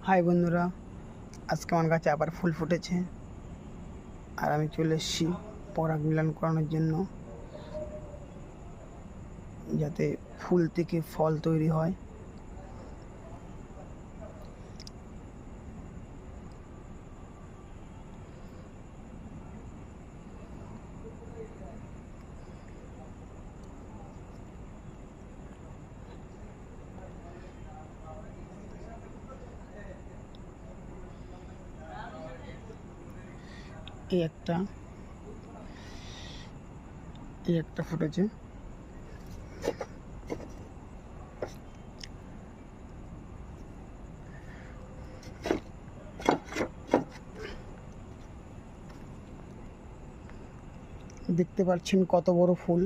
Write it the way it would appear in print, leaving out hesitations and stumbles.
High বন্ধুরা, আজকে আমার গাছে আবার ফুল ফুটেছে আর আমি চলে এসেছি পরাগ মিলন করানোর জন্য, যাতে ফুল থেকে ফল তৈরি হয়। এই একটা ফুটেছে। দেখতে পাচ্ছেন কত বড় ফুল।